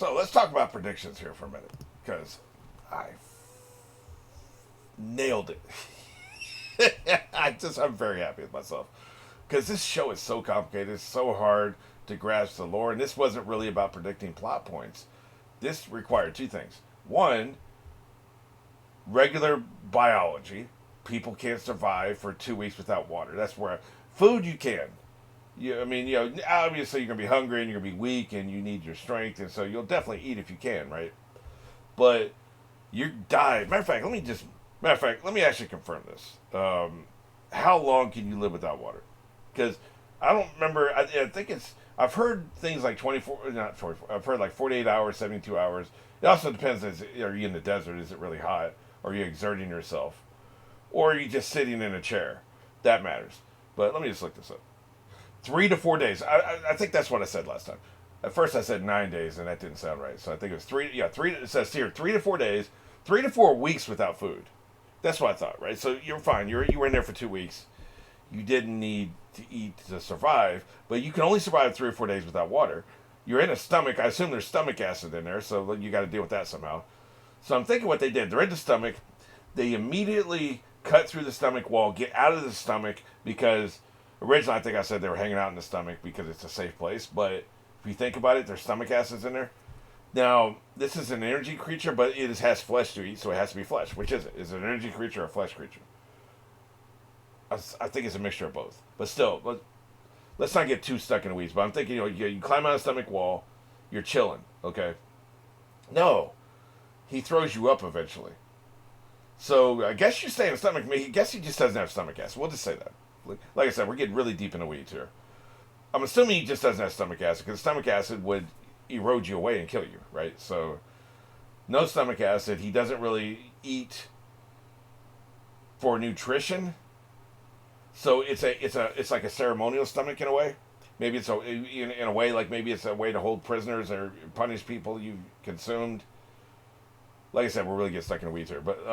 So let's talk about predictions here for a minute, because I nailed it. I'm very happy with myself, because this show is so complicated, it's so hard to grasp the lore, and this wasn't really about predicting plot points. This required two things. One, regular biology. People can't survive for 2 weeks without water. That's where food you can. Obviously you're gonna be hungry and you're gonna be weak and you need your strength, and so you'll definitely eat if you can, right? But you die. Matter of fact, let me actually confirm this. How long can you live without water? Because I don't remember. I think it's. I've heard things like 24, not 24. I've heard like 48 hours, 72 hours. It also depends. Are you in the desert? Is it really hot? Are you exerting yourself? Or are you just sitting in a chair? That matters. But let me just look this up. 3 to 4 days. I think that's what I said last time. At first I said 9 days, and that didn't sound right. So I think it was three. Yeah, three. It says here 3 to 4 days, 3 to 4 weeks without food. That's what I thought, right? So you're fine. You were in there for 2 weeks. You didn't need to eat to survive, but you can only survive 3 or 4 days without water. You're in a stomach. I assume there's stomach acid in there, so you got to deal with that somehow. So I'm thinking what they did. They're in the stomach. They immediately cut through the stomach wall, get out of the stomach, because originally I think I said they were hanging out in the stomach because it's a safe place. But if you think about it, there's stomach acids in there. Now, this is an energy creature, but it has flesh to eat, so it has to be flesh. Which is it? Is it an energy creature or a flesh creature? I think it's a mixture of both. But still, let's not get too stuck in the weeds. But I'm thinking, you climb out of the stomach wall, you're chilling, okay? No, he throws you up eventually. So I guess you stay in the stomach. I guess he just doesn't have stomach acid. We'll just say that. Like I said, we're getting really deep in the weeds here. I'm assuming he just doesn't have stomach acid, because stomach acid would erode you away and kill you, right? So no stomach acid. He doesn't really eat for nutrition. So it's like a ceremonial stomach in a way. Maybe it's in a way, like maybe it's a way to hold prisoners or punish people you've consumed. Like I said, we're really getting stuck in the weeds here. But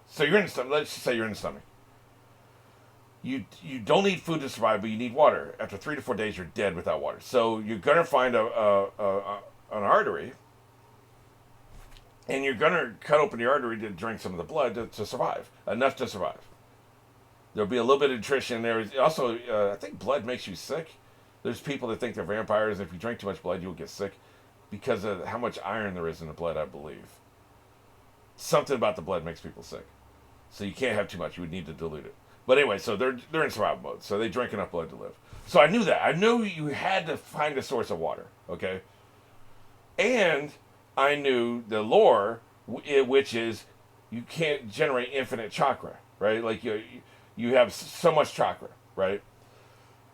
so you're in the stomach. Let's just say you're in the stomach. You don't need food to survive, but you need water. After 3 to 4 days, you're dead without water. So you're gonna find an artery, and you're gonna cut open the artery to drink some of the blood to survive, enough to survive. There'll be a little bit of nutrition there. Also, I think blood makes you sick. There's people that think they're vampires. If you drink too much blood, you'll get sick because of how much iron there is in the blood, I believe. Something about the blood makes people sick. So you can't have too much. You would need to dilute it. But anyway, so they're in survival mode. So they drink enough blood to live. So I knew that. I knew you had to find a source of water. Okay? And I knew the lore, which is you can't generate infinite chakra, right? Like you have so much chakra, right?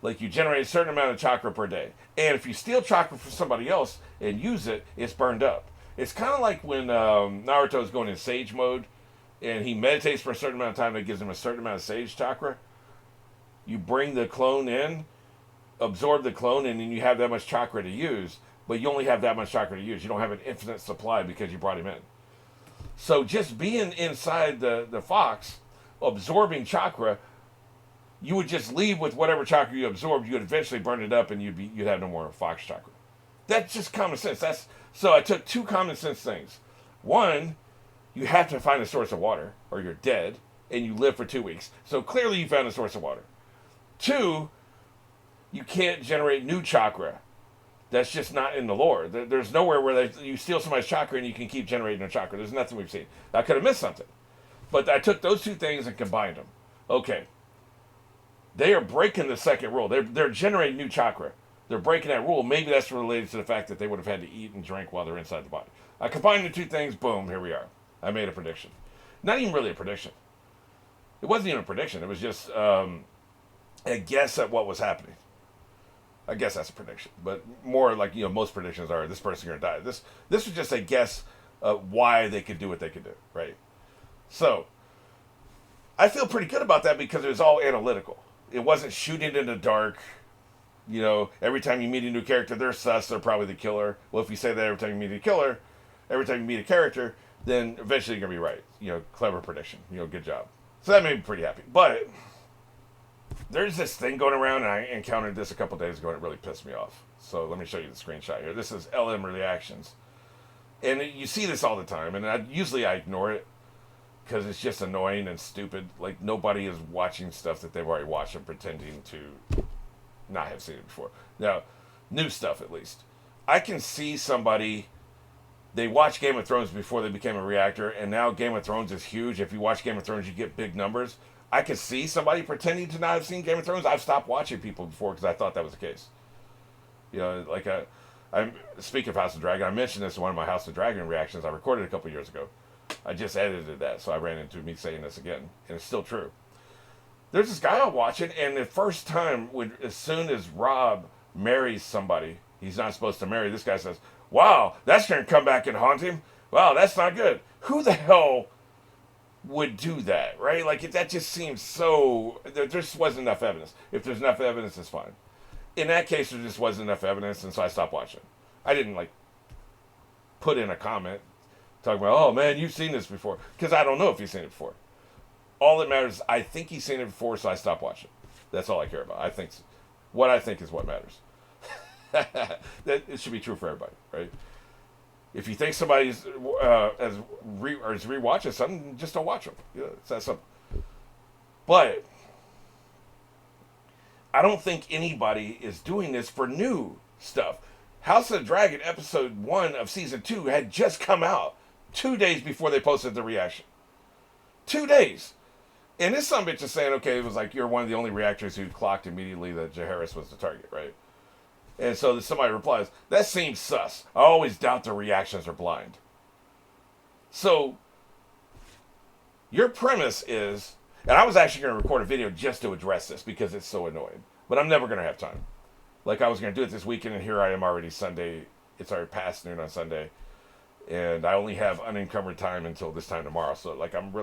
Like you generate a certain amount of chakra per day. And if you steal chakra from somebody else and use it, it's burned up. It's kind of like when Naruto is going in sage mode and he meditates for a certain amount of time that gives him a certain amount of sage chakra. You bring the clone in, absorb the clone, and then you have that much chakra to use, but you only have that much chakra to use. You don't have an infinite supply because you brought him in. So just being inside the fox, absorbing chakra, you would just leave with whatever chakra you absorbed. You would eventually burn it up, and you'd have no more fox chakra. That's just common sense. So I took two common sense things. One, you have to find a source of water, or you're dead, and you live for 2 weeks. So clearly you found a source of water. Two, you can't generate new chakra. That's just not in the lore. There's nowhere where you steal somebody's chakra and you can keep generating their chakra. There's nothing we've seen. I could have missed something. But I took those two things and combined them. Okay. They are breaking the second rule. They're generating new chakra. They're breaking that rule. Maybe that's related to the fact that they would have had to eat and drink while they're inside the body. I combined the two things. Boom, here we are. I made a prediction. Not even really a prediction. It wasn't even a prediction. It was just a guess at what was happening. I guess that's a prediction, but more like most predictions are this person's gonna die. This was just a guess of why they could do what they could do, right? So I feel pretty good about that because it was all analytical. It wasn't shooting in the dark. Every time you meet a new character, they're sus. They're probably the killer. Well, if you say that every time you meet a killer, every time you meet a character, then eventually you're gonna be right. Clever prediction. Good job. So that made me pretty happy, but there's this thing going around, and I encountered this a couple days ago, and it really pissed me off. So let me show you the screenshot here. This is LM Reactions. And you see this all the time, and usually I ignore it because it's just annoying and stupid. Like, nobody is watching stuff that they've already watched and pretending to not have seen it before. Now, new stuff at least. I can see somebody, they watched Game of Thrones before they became a reactor, and now Game of Thrones is huge. If you watch Game of Thrones, you get big numbers. I can see somebody pretending to not have seen Game of Thrones. I've stopped watching people before because I thought that was the case. You know, like I'm speaking of House of Dragon. I mentioned this in one of my House of Dragon reactions I recorded a couple years ago. I just edited that, so I ran into me saying this again, and it's still true. There's this guy I'm watching, and the first time, as soon as Rob marries somebody he's not supposed to marry, this guy says, "Wow, that's going to come back and haunt him. Wow, that's not good." Who the hell would do that, right? Like, that just seems so... There just wasn't enough evidence. If there's enough evidence, it's fine. In that case, there just wasn't enough evidence, and so I stopped watching. I didn't, like, put in a comment talking about, "Oh, man, you've seen this before." Because I don't know if he's seen it before. All that matters is I think he's seen it before, so I stopped watching. That's all I care about. What I think is what matters. It should be true for everybody, right? If you think somebody's is rewatching something, just don't watch them. You know, it's that simple. But I don't think anybody is doing this for new stuff. House of the Dragon episode 1 of season 2 had just come out 2 days before they posted the reaction. 2 days. And this son bitch is saying, okay, it was like you're one of the only reactors who clocked immediately that Jaehaerys was the target, right? And so somebody replies, "That seems sus. I always doubt their reactions are blind." So your premise is, and I was actually going to record a video just to address this because it's so annoying, but I'm never going to have time. Like, I was going to do it this weekend, and here I am already Sunday. It's already past noon on Sunday, and I only have unencumbered time until this time tomorrow. So, like, I'm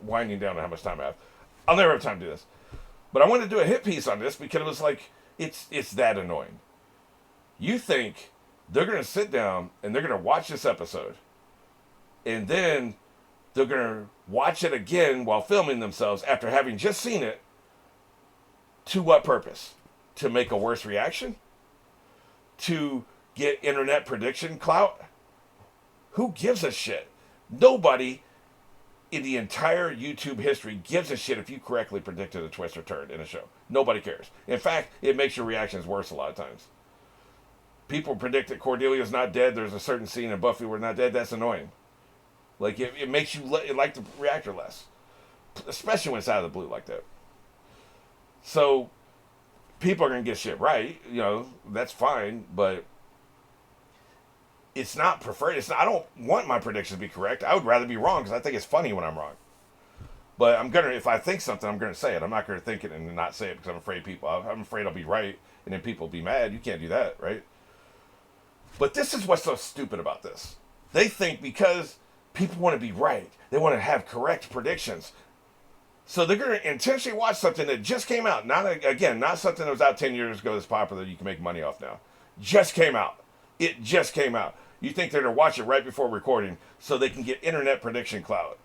winding down on how much time I have. I'll never have time to do this. But I wanted to do a hit piece on this because it was like, it's that annoying. You think they're going to sit down and they're going to watch this episode, and then they're going to watch it again while filming themselves after having just seen it. To what purpose? To make a worse reaction? To get internet prediction clout? Who gives a shit? Nobody in the entire YouTube history gives a shit if you correctly predicted a twist or turn in a show. Nobody cares. In fact, it makes your reactions worse a lot of times. People predict that Cordelia's not dead. There's a certain scene in Buffy where not dead. That's annoying. Like, it makes you like the reactor less. Especially when it's out of the blue like that. So, people are going to get shit right. You know, that's fine. But it's not preferred. I don't want my predictions to be correct. I would rather be wrong because I think it's funny when I'm wrong. But if I think something, I'm going to say it. I'm not going to think it and not say it because I'm afraid I'll be right. And then people will be mad. You can't do that, right? But this is what's so stupid about this. They think because people want to be right, they want to have correct predictions. So they're going to intentionally watch something that just came out. Not something that was out 10 years ago that's popular that you can make money off now. Just came out. It just came out. You think they're going to watch it right before recording so they can get internet prediction clout.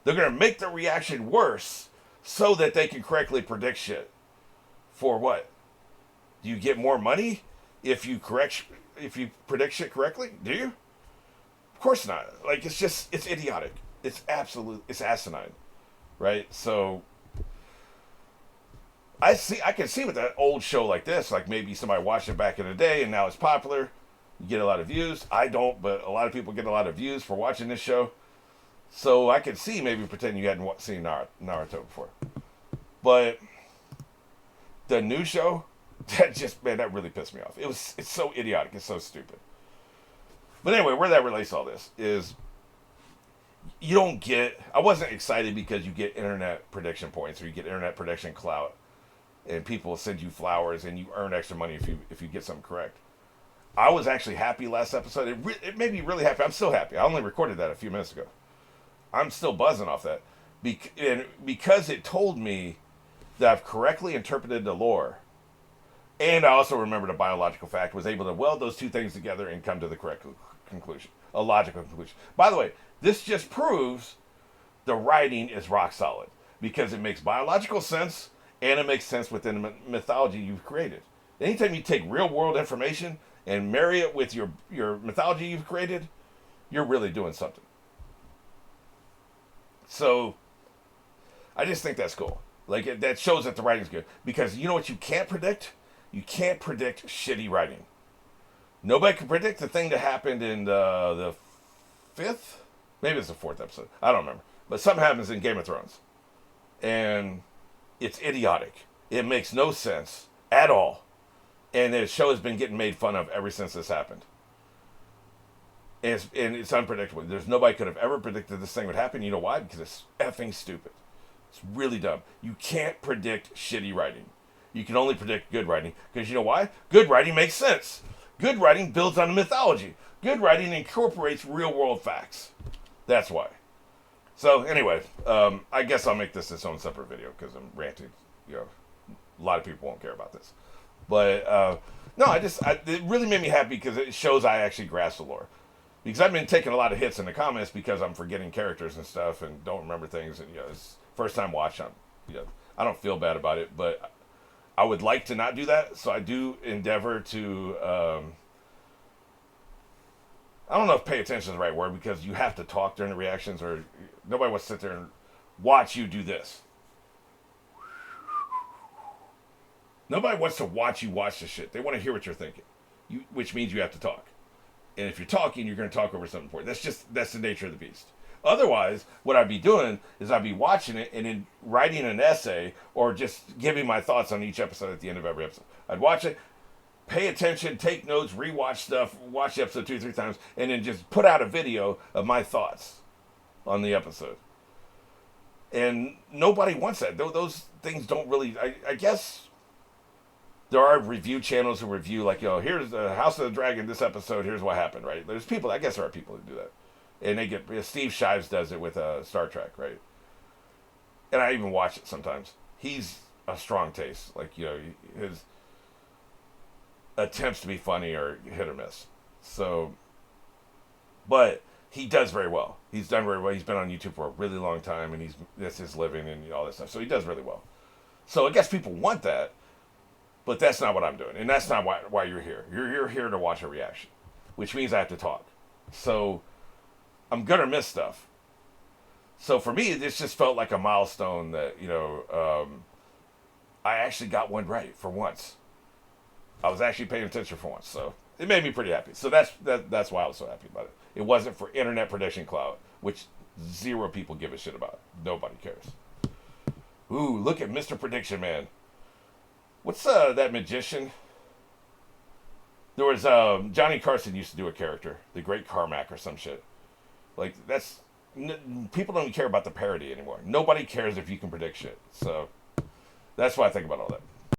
They're going to make the reaction worse so that they can correctly predict shit. For what? Do you get more money if you predict shit correctly? Do you? Of course not. Like, it's idiotic. It's asinine. Right? So I can see with that old show like this, like maybe somebody watched it back in the day and now it's popular. You get a lot of views. I don't, but a lot of people get a lot of views for watching this show. So I could see maybe pretending you hadn't seen Naruto before. But the new show, that really pissed me off. It's so idiotic. It's so stupid. But anyway, where that relates to all this is I wasn't excited because you get internet prediction points or you get internet prediction clout and people send you flowers and you earn extra money if you get something correct. I was actually happy last episode. It made me really happy. I'm still happy. I only recorded that a few minutes ago. I'm still buzzing off that. Because it told me that I've correctly interpreted the lore. And I also remembered a biological fact, was able to weld those two things together and come to the correct conclusion. A logical conclusion. By the way, this just proves the writing is rock solid. Because it makes biological sense and it makes sense within the mythology you've created. Anytime you take real world information and marry it with your mythology you've created, you're really doing something. So I just think that's cool. Like, that shows that the writing's good. Because you know what you can't predict? You can't predict shitty writing. Nobody can predict the thing that happened in the fifth? Maybe it's the fourth episode. I don't remember. But something happens in Game of Thrones. And it's idiotic. It makes no sense at all. And the show has been getting made fun of ever since this happened. And it's unpredictable. There's nobody could have ever predicted this thing would happen. You know why? Because it's effing stupid. It's really dumb. You can't predict shitty writing. You can only predict good writing. Because you know why? Good writing makes sense. Good writing builds on the mythology. Good writing incorporates real-world facts. That's why. So, anyway, I guess I'll make this its own separate video because I'm ranting. You know, a lot of people won't care about this. But, no, it really made me happy because it shows I actually grasp the lore. Because I've been taking a lot of hits in the comments because I'm forgetting characters and stuff and don't remember things. And, you know, it's first time watching. You know, I don't feel bad about it, but I would like to not do that. So I do endeavor to, I don't know if pay attention is the right word because you have to talk during the reactions or nobody wants to sit there and watch you do this. Nobody wants to watch you watch the shit. They want to hear what you're thinking, which means you have to talk. And if you're talking, you're going to talk over something important. That's the nature of the beast. Otherwise, what I'd be doing is I'd be watching it and then writing an essay or just giving my thoughts on each episode at the end of every episode. I'd watch it, pay attention, take notes, rewatch stuff, watch the episode 2 or 3 times, and then just put out a video of my thoughts on the episode. And nobody wants that. Those things don't really, I guess there are review channels who review like, you know, here's the House of the Dragon, this episode, here's what happened, right? There's people, I guess there are people who do that. And they get, Steve Shives does it with Star Trek, right? And I even watch it sometimes. He's a strong taste. Like, you know, his attempts to be funny are hit or miss. So, but he does very well. He's done very well. He's been on YouTube for a really long time, and that's his living and all that stuff. So he does really well. So I guess people want that, but that's not what I'm doing, and that's not why you're here. You're here to watch a reaction, which means I have to talk. So I'm gonna miss stuff. So for me, this just felt like a milestone that, you know, I actually got one right for once. I was actually paying attention for once, so it made me pretty happy. So that's why I was so happy about it. It wasn't for internet prediction cloud, which 0 people give a shit about. Nobody cares. Ooh, look at Mr. Prediction Man. What's that magician? There was Johnny Carson used to do a character, the Great Carmack or some shit. Like people don't even care about the parody anymore. Nobody cares if you can predict shit. So that's what I think about all that.